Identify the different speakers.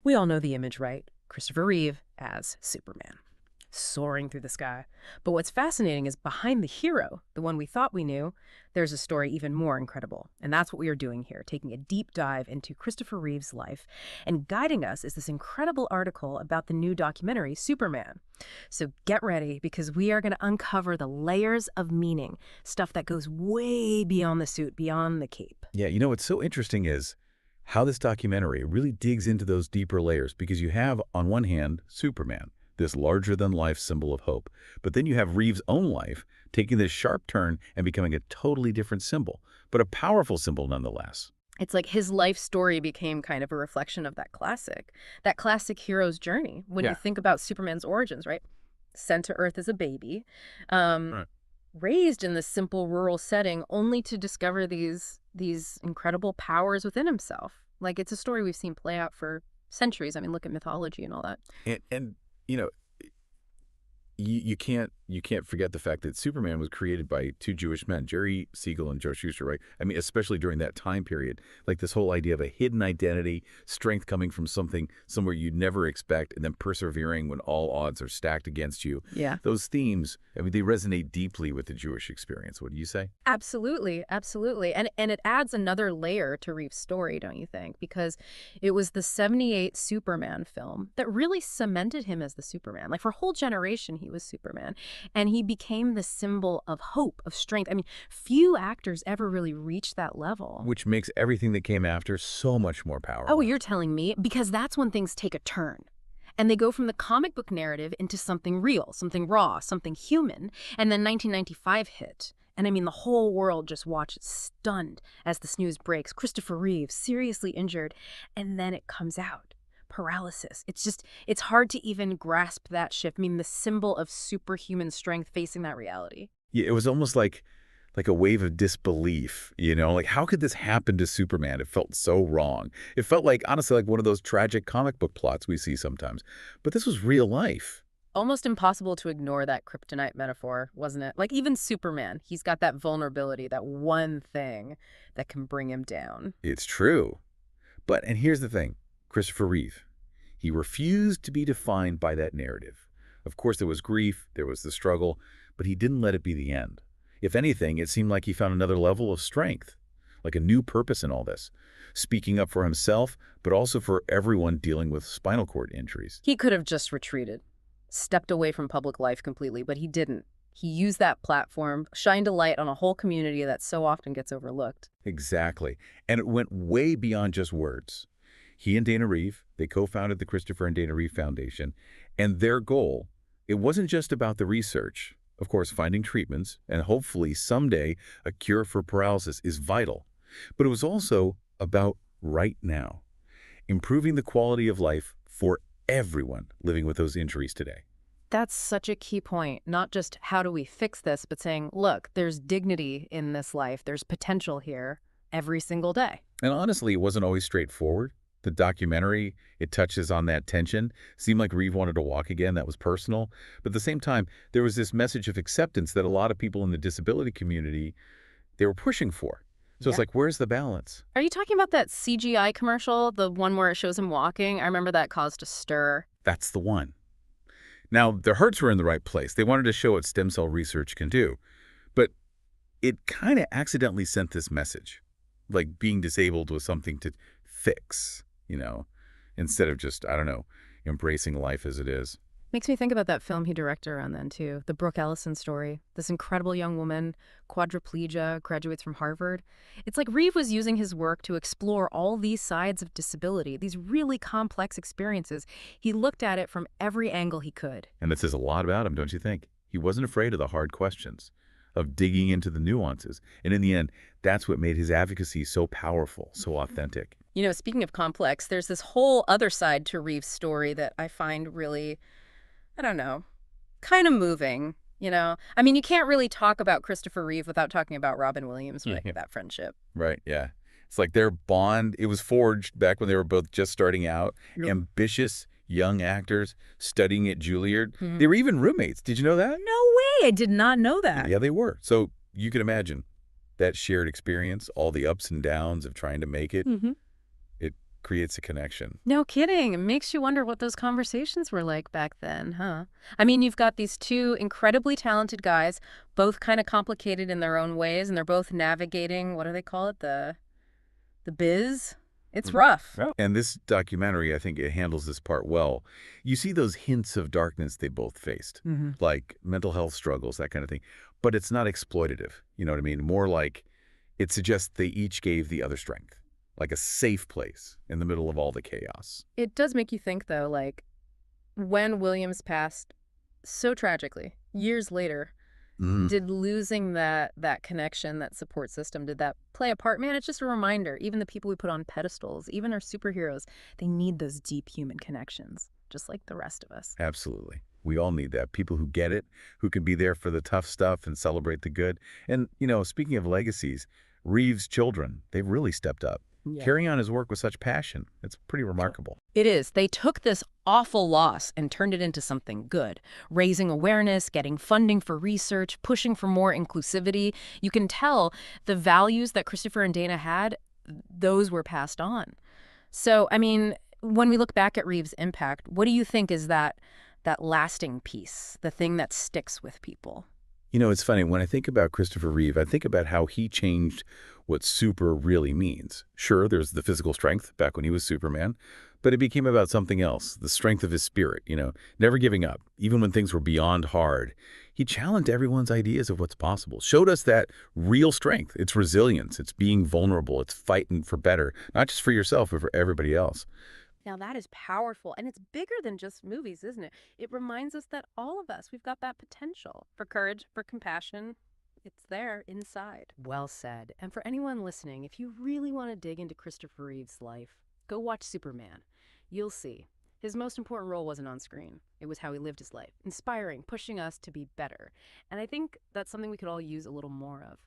Speaker 1: We all know the image, right? Christopher Reeve as Superman, soaring through the sky. But what's fascinating is behind the hero, the one we thought we knew, there's a story even more incredible. And that's what we are doing here, taking a deep dive into Christopher Reeve's life. And guiding us is this incredible article about the new documentary, Superman. So get ready, because we are going to uncover the layers of meaning, stuff that goes way beyond the suit, beyond the cape.
Speaker 2: Yeah, what's so interesting is how this documentary really digs into those deeper layers, because you have, on one hand, Superman, this larger-than-life symbol of hope. But then you have Reeve's own life taking this sharp turn and becoming a totally different symbol, but a powerful symbol nonetheless.
Speaker 1: It's like his life story became kind of a reflection of that classic hero's journey. When you
Speaker 2: Yeah.
Speaker 1: think about Superman's origins, right? Sent to Earth as a baby, um,
Speaker 2: Right.
Speaker 1: raised in this simple rural setting, only to discover these incredible powers within himself. Like, it's a story we've seen play out for centuries. I mean, look at mythology and all that.
Speaker 2: And you know, you can't forget the fact that Superman was created by two Jewish men, Jerry Siegel and Joe Shuster, right? I mean, especially during that time period, like this whole idea of a hidden identity, strength coming from somewhere you'd never expect, and then persevering when all odds are stacked against you.
Speaker 1: Yeah.
Speaker 2: Those themes, I mean, they resonate deeply with the Jewish experience. What do you say?
Speaker 1: Absolutely, absolutely. And it adds another layer to Reeve's story, don't you think? Because it was the 78 Superman film that really cemented him as the Superman. Like, for a whole generation, he was Superman. And he became the symbol of hope, of strength. I mean, few actors ever really reached that level.
Speaker 2: Which makes everything that came after so much more powerful.
Speaker 1: Oh, you're telling me? Because that's when things take a turn. And they go from the comic book narrative into something real, something raw, something human. And then 1995 hit. And I mean, the whole world just watched stunned as the snooze breaks. Christopher Reeve, seriously injured. And then it comes out. Paralysis. It's hard to even grasp that shift. I mean, the symbol of superhuman strength facing that reality.
Speaker 2: Yeah, it was almost like a wave of disbelief, Like, how could this happen to Superman? It felt so wrong. It felt like, honestly, like one of those tragic comic book plots we see sometimes. But this was real life.
Speaker 1: Almost impossible to ignore that kryptonite metaphor, wasn't it? Like, even Superman, he's got that vulnerability, that one thing that can bring him down.
Speaker 2: It's true. And here's the thing, Christopher Reeve, he refused to be defined by that narrative. Of course, there was grief, there was the struggle, but he didn't let it be the end. If anything, it seemed like he found another level of strength, like a new purpose in all this, speaking up for himself, but also for everyone dealing with spinal cord injuries.
Speaker 1: He could have just retreated, stepped away from public life completely, but he didn't. He used that platform, shined a light on a whole community that so often gets overlooked.
Speaker 2: Exactly. And it went way beyond just words. He and Dana Reeve, they co-founded the Christopher and Dana Reeve Foundation, and their goal, it wasn't just about the research. Of course, finding treatments and hopefully someday a cure for paralysis is vital. But it was also about right now, improving the quality of life for everyone living with those injuries today.
Speaker 1: That's such a key point. Not just how do we fix this, but saying, look, there's dignity in this life. There's potential here every single day.
Speaker 2: And honestly, it wasn't always straightforward. The documentary, it touches on that tension. Seemed like Reeve wanted to walk again. That was personal. But at the same time, there was this message of acceptance that a lot of people in the disability community, they were pushing for. So it's like, where's the balance?
Speaker 1: Are you talking about that CGI commercial, the one where it shows him walking? I remember that caused a stir.
Speaker 2: That's the one. Now, their hearts were in the right place. They wanted to show what stem cell research can do. But it kind of accidentally sent this message, like being disabled was something to fix, instead of just, I don't know, embracing life as it is.
Speaker 1: Makes me think about that film he directed around then, too. The Brooke Ellison story. This incredible young woman, quadriplegia, graduates from Harvard. It's like Reeve was using his work to explore all these sides of disability, these really complex experiences. He looked at it from every angle he could.
Speaker 2: And that says a lot about him, don't you think? He wasn't afraid of the hard questions, of digging into the nuances. And in the end, that's what made his advocacy so powerful, so authentic.
Speaker 1: Speaking of complex, there's this whole other side to Reeve's story that I find really, I don't know, kind of moving, I mean, you can't really talk about Christopher Reeve without talking about Robin Williams, right?
Speaker 2: Yeah.
Speaker 1: That friendship.
Speaker 2: Right, yeah. It's like their bond, it was forged back when they were both just starting out.
Speaker 1: Yep.
Speaker 2: Ambitious young actors studying at Juilliard. They were even roommates. Did you know that?
Speaker 1: No way. I did not know that.
Speaker 2: Yeah, they were. So you can imagine that shared experience, all the ups and downs of trying to make it. It creates a connection.
Speaker 1: No kidding. It makes you wonder what those conversations were like back then, huh? I mean, you've got these two incredibly talented guys, both kind of complicated in their own ways, and they're both navigating, what do they call it? The biz? It's rough.
Speaker 2: Yeah. And this documentary, I think it handles this part well. You see those hints of darkness they both faced,
Speaker 1: Hmm.
Speaker 2: like mental health struggles, that kind of thing. But it's not exploitative. You know what I mean? More like it suggests they each gave the other strength, like a safe place in the middle of all the chaos.
Speaker 1: It does make you think, though, like, when Williams passed so tragically, years later,
Speaker 2: Mm.
Speaker 1: did losing that connection, that support system, did that play a part? Man, it's just a reminder. Even the people we put on pedestals, even our superheroes, they need those deep human connections, just like the rest of us.
Speaker 2: Absolutely. We all need that. People who get it, who can be there for the tough stuff and celebrate the good. And, speaking of legacies, Reeve's children, they've really stepped up,
Speaker 1: Yeah.
Speaker 2: carrying on his work with such passion. It's pretty remarkable.
Speaker 1: It is. They took this awful loss and turned it into something good, raising awareness, getting funding for research, pushing for more inclusivity. You can tell the values that Christopher and Dana had, those were passed on. So, I mean, when we look back at Reeve's impact, what do you think is that lasting piece, the thing that sticks with people?
Speaker 2: It's funny. When I think about Christopher Reeve, I think about how he changed what super really means. Sure, there's the physical strength back when he was Superman, but it became about something else, the strength of his spirit, never giving up, even when things were beyond hard. He challenged everyone's ideas of what's possible, showed us that real strength, it's resilience, it's being vulnerable, it's fighting for better, not just for yourself, but for everybody else.
Speaker 1: Now that is powerful, and it's bigger than just movies, isn't it? It reminds us that all of us, we've got that potential for courage, for compassion. It's there inside. Well said. And for anyone listening, if you really want to dig into Christopher Reeve's life, go watch Superman. You'll see. His most important role wasn't on screen. It was how he lived his life, inspiring, pushing us to be better. And I think that's something we could all use a little more of.